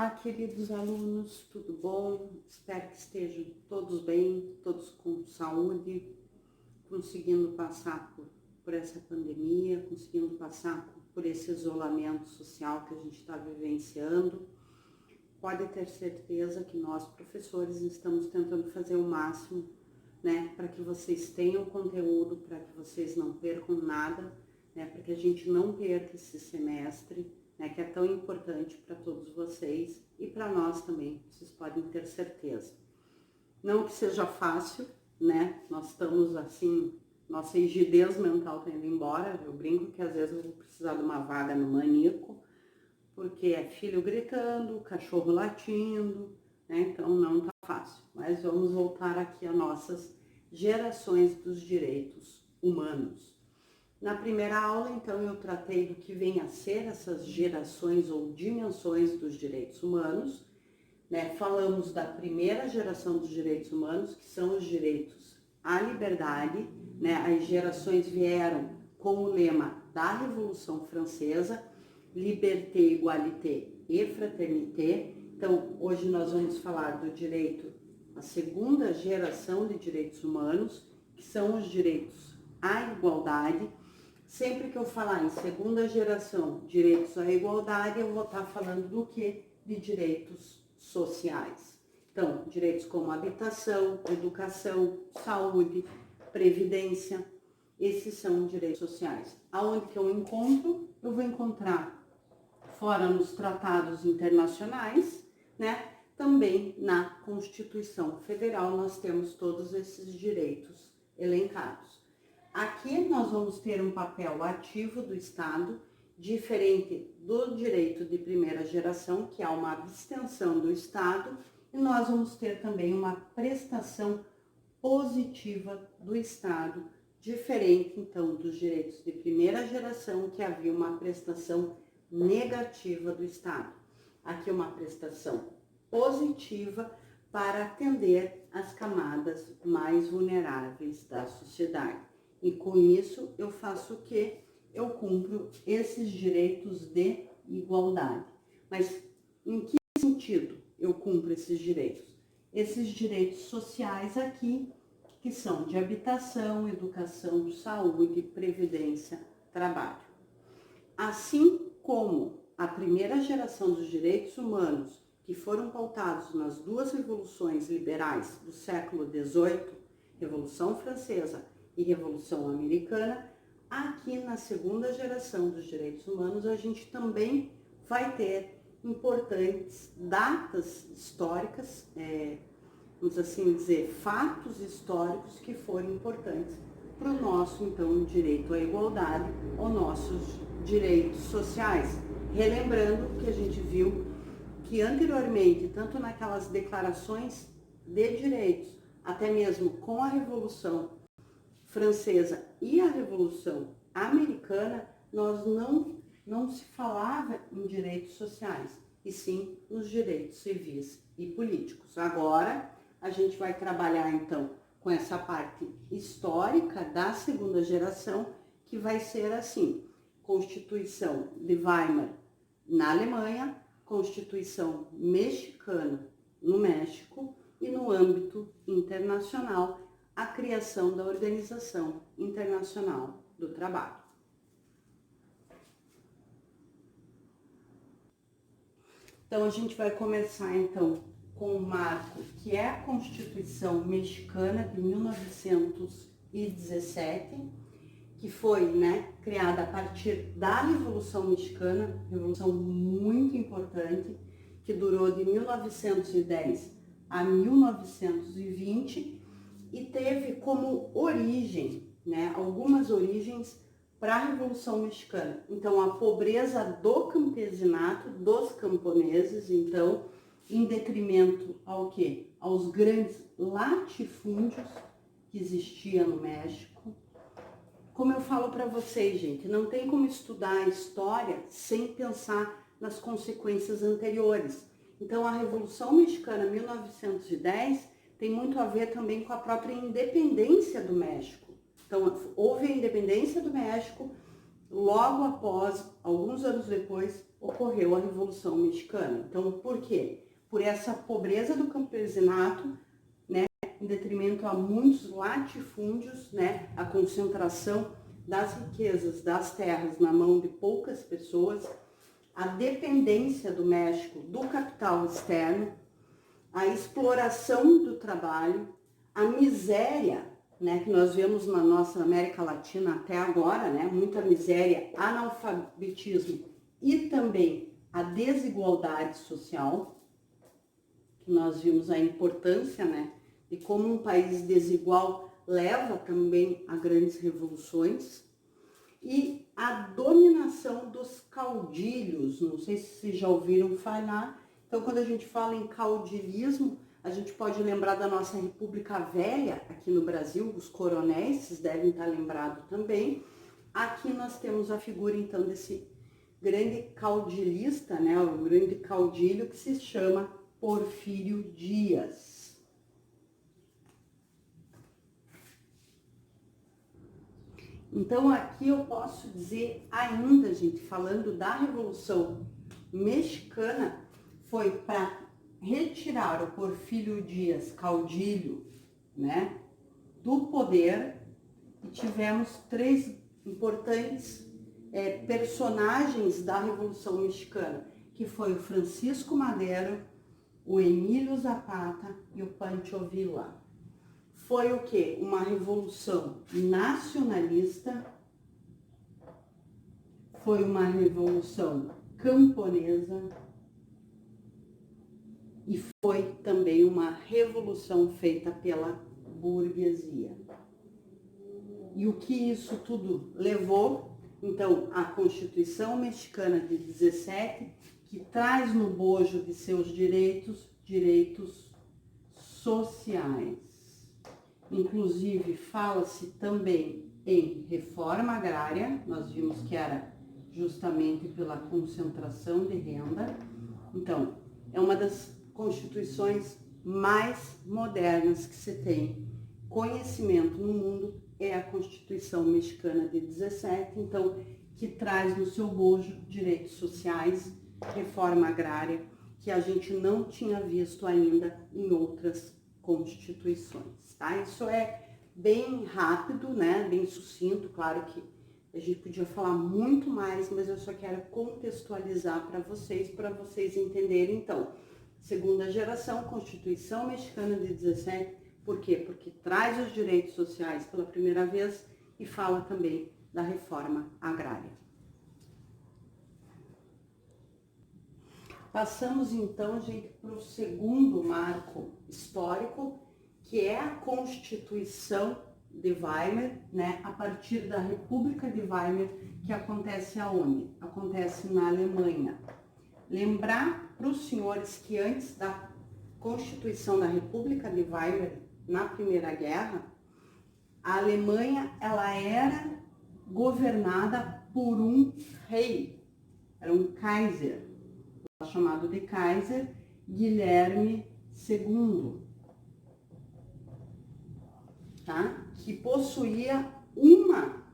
Olá, queridos alunos, tudo bom? Espero que estejam todos bem, todos com saúde, conseguindo passar por essa pandemia, conseguindo passar por esse isolamento social que a gente está vivenciando. Pode ter certeza que nós, professores, estamos tentando fazer o máximo, né, para que vocês tenham conteúdo, para que vocês não percam nada, né, para que a gente não perca esse semestre, né, que é tão importante para todos vocês e para nós também, vocês podem ter certeza. Não que seja fácil, né, nós estamos assim, nossa rigidez mental está indo embora, eu brinco que às vezes eu vou precisar de uma vaga no maníaco, porque é filho gritando, cachorro latindo, né, então não tá fácil. Mas vamos voltar aqui às nossas gerações dos direitos humanos. Na primeira aula, então, eu tratei do que vem a ser essas gerações ou dimensões dos direitos humanos, né? Falamos da primeira geração dos direitos humanos, que são os direitos à liberdade, né? As gerações vieram com o lema da Revolução Francesa, Liberté, Égalité et Fraternité. Então, hoje nós vamos falar do direito, a segunda geração de direitos humanos, que são os direitos à igualdade. Sempre que eu falar em segunda geração, direitos à igualdade, eu vou estar falando do que? De direitos sociais. Então, direitos como habitação, educação, saúde, previdência, esses são direitos sociais. Aonde que eu encontro? Eu vou encontrar fora nos tratados internacionais, né? Também na Constituição Federal nós temos todos esses direitos elencados. Aqui nós vamos ter um papel ativo do Estado, diferente do direito de primeira geração, que é uma abstenção do Estado, e nós vamos ter também uma prestação positiva do Estado, diferente então dos direitos de primeira geração, que havia uma prestação negativa do Estado. Aqui uma prestação positiva para atender as camadas mais vulneráveis da sociedade. E com isso eu faço o quê? Eu cumpro esses direitos de igualdade. Mas em que sentido eu cumpro esses direitos? Esses direitos sociais aqui, que são de habitação, educação, saúde, previdência, trabalho. Assim como a primeira geração dos direitos humanos, que foram pautados nas duas revoluções liberais do século XVIII, Revolução Francesa e Revolução Americana, aqui na segunda geração dos direitos humanos a gente também vai ter importantes datas históricas, vamos assim dizer, fatos históricos que foram importantes para o nosso, então, direito à igualdade, ou nossos direitos sociais. Relembrando que a gente viu que anteriormente, tanto naquelas declarações de direitos, até mesmo com a Revolução Francesa e a Revolução Americana, nós não se falava em direitos sociais, e sim nos direitos civis e políticos. Agora, a gente vai trabalhar, então, com essa parte histórica da segunda geração, que vai ser assim: Constituição de Weimar na Alemanha, Constituição mexicana no México e no âmbito internacional, a criação da Organização Internacional do Trabalho. Então, a gente vai começar, então, com o marco que é a Constituição Mexicana de 1917, que foi, criada a partir da Revolução Mexicana, revolução muito importante, que durou de 1910 a 1920 e teve como origem, algumas origens para a Revolução Mexicana. Então, a pobreza do campesinato, dos camponeses, então, em detrimento ao quê? Aos grandes latifúndios que existiam no México. Como eu falo para vocês, gente, não tem como estudar a história sem pensar nas consequências anteriores. Então, a Revolução Mexicana, 1910, tem muito a ver também com a própria independência do México. Então, houve a independência do México logo após, alguns anos depois, ocorreu a Revolução Mexicana. Então, por quê? Por essa pobreza do campesinato, né, em detrimento a muitos latifúndios, né, a concentração das riquezas das terras na mão de poucas pessoas, a dependência do México do capital externo, a exploração do trabalho, a miséria, né, que nós vemos na nossa América Latina até agora, né, muita miséria, analfabetismo e também a desigualdade social, que nós vimos a importância, né, de como um país desigual leva também a grandes revoluções, e a dominação dos caudilhos. Não sei se vocês já ouviram falar. Então, quando a gente fala em caudilismo, a gente pode lembrar da nossa República Velha aqui no Brasil, os coronéis, vocês devem estar lembrados também. Aqui nós temos a figura, então, desse grande caudilista, né, o grande caudilho, que se chama Porfírio Dias. Então, aqui eu posso dizer ainda, gente, falando da Revolução Mexicana, foi para retirar o Porfírio Dias, caudilho, né, do poder, e tivemos três importantes personagens da Revolução Mexicana, que foi o Francisco Madero, o Emílio Zapata e o Pancho Villa. Foi o quê? Uma revolução nacionalista, foi uma revolução camponesa e foi também uma revolução feita pela burguesia. E o que isso tudo levou? Então, a Constituição Mexicana de 17, que traz no bojo de seus direitos sociais. Inclusive, fala-se também em reforma agrária, nós vimos que era justamente pela concentração de renda. Então, é uma das constituições mais modernas que se tem conhecimento no mundo, é a Constituição Mexicana de 17, então, que traz no seu bojo direitos sociais, reforma agrária, que a gente não tinha visto ainda em outras constituições, tá? Isso é bem rápido, né? Bem sucinto, claro que a gente podia falar muito mais, mas eu só quero contextualizar para vocês entenderem. Então, segunda geração, Constituição Mexicana de 17, por quê? Porque traz os direitos sociais pela primeira vez e fala também da reforma agrária. Passamos então, gente, para o segundo marco histórico, que é a Constituição de Weimar, né, a partir da República de Weimar, que acontece aonde? Acontece na Alemanha. Lembrar para os senhores que antes da Constituição da República de Weimar, na Primeira Guerra, a Alemanha ela era governada por um rei, era um Kaiser, chamado de Kaiser Guilherme II, tá? Que possuía uma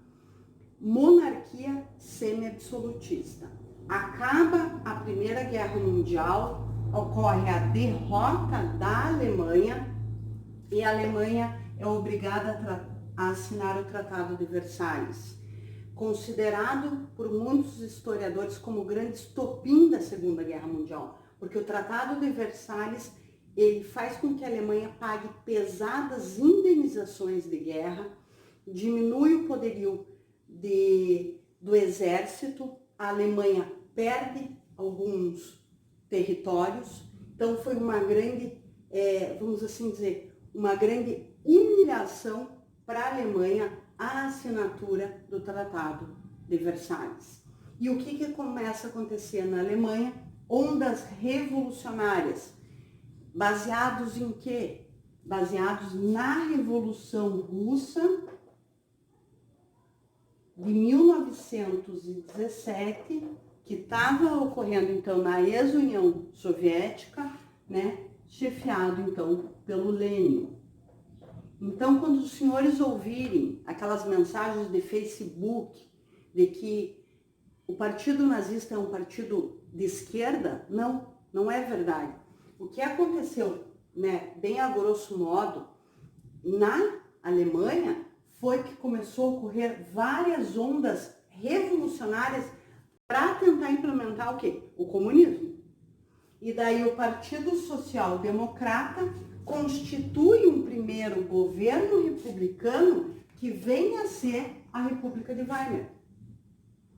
monarquia semi-absolutista. Acaba a Primeira Guerra Mundial, ocorre a derrota da Alemanha e a Alemanha é obrigada a assinar o Tratado de Versalhes, considerado por muitos historiadores como o grande estopim da Segunda Guerra Mundial, porque o Tratado de Versalhes ele faz com que a Alemanha pague pesadas indenizações de guerra, diminui o poderio do exército, a Alemanha perde alguns territórios, então foi uma grande, vamos assim dizer, uma grande humilhação para a Alemanha a assinatura do Tratado de Versalhes. E o que começa a acontecer na Alemanha? Ondas revolucionárias, baseados em quê? Baseados na Revolução Russa de 1917, que estava ocorrendo então na ex-União Soviética, né, chefiado então pelo Lênin. Então, quando os senhores ouvirem aquelas mensagens de Facebook de que o partido nazista é um partido de esquerda, não é verdade. O que aconteceu, né, bem a grosso modo, na Alemanha, foi que começou a ocorrer várias ondas revolucionárias para tentar implementar o quê? O comunismo. E daí o Partido Social Democrata constitui um primeiro governo republicano que vem a ser a República de Weimar.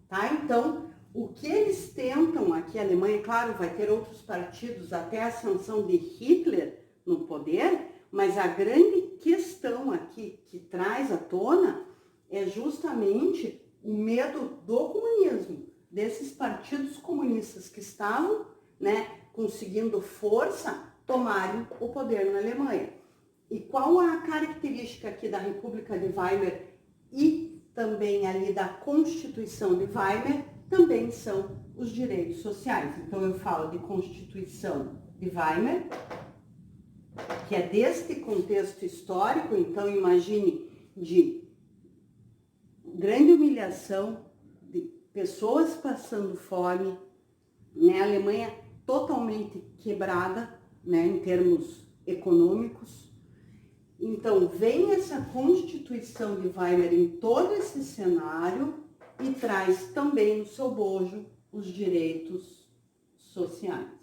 Tá? Então, o que eles tentam aqui, a Alemanha, claro, vai ter outros partidos até a ascensão de Hitler no poder, mas a grande questão aqui que traz à tona é justamente o medo do comunismo, desses partidos comunistas que estavam, né, conseguindo força, tomarem o poder na Alemanha. E qual a característica aqui da República de Weimar e também ali da Constituição de Weimar? Também são os direitos sociais. Então eu falo de Constituição de Weimar, que é deste contexto histórico, então imagine de grande humilhação, de pessoas passando fome, né? A Alemanha totalmente quebrada, né, em termos econômicos. Então vem essa Constituição de Weimar em todo esse cenário e traz também no seu bojo os direitos sociais.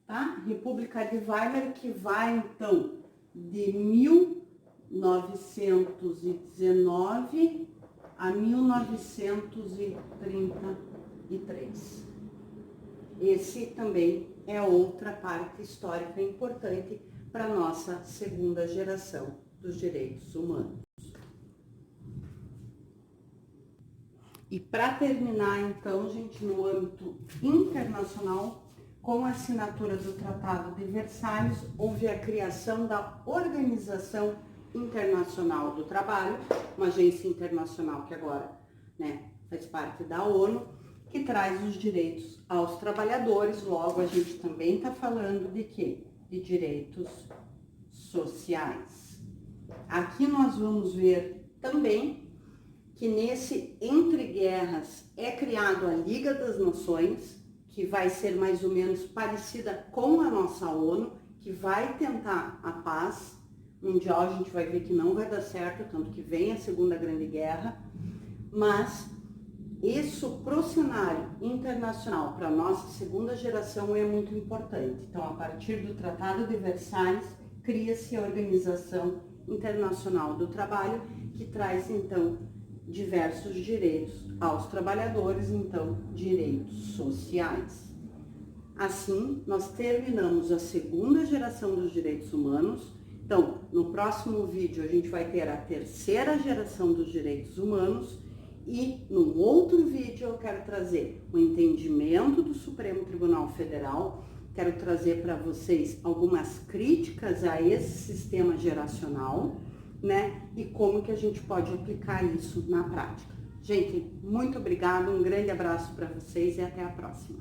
Tá? República de Weimar, que vai então de 1919 a 1933. Esse também é outra parte histórica importante para a nossa segunda geração dos direitos humanos. E para terminar, então, gente, no âmbito internacional, com a assinatura do Tratado de Versalhes, houve a criação da Organização Internacional do Trabalho, uma agência internacional que agora, né, faz parte da ONU, que traz os direitos aos trabalhadores. Logo, a gente também está falando de quê? De direitos sociais. Aqui nós vamos ver também que nesse entre guerras é criado a Liga das Nações, que vai ser mais ou menos parecida com a nossa ONU, que vai tentar a paz mundial. A gente vai ver que não vai dar certo, tanto que vem a Segunda Grande Guerra, mas isso para o cenário internacional, para a nossa segunda geração, é muito importante. Então, a partir do Tratado de Versalhes, cria-se a Organização Internacional do Trabalho, que traz, então, diversos direitos aos trabalhadores, então, direitos sociais. Assim, nós terminamos a segunda geração dos direitos humanos. Então, no próximo vídeo, a gente vai ter a terceira geração dos direitos humanos e, no outro vídeo, eu quero trazer o entendimento do Supremo Tribunal Federal, quero trazer para vocês algumas críticas a esse sistema geracional, né? E como que a gente pode aplicar isso na prática. Gente, muito obrigada, um grande abraço para vocês e até a próxima.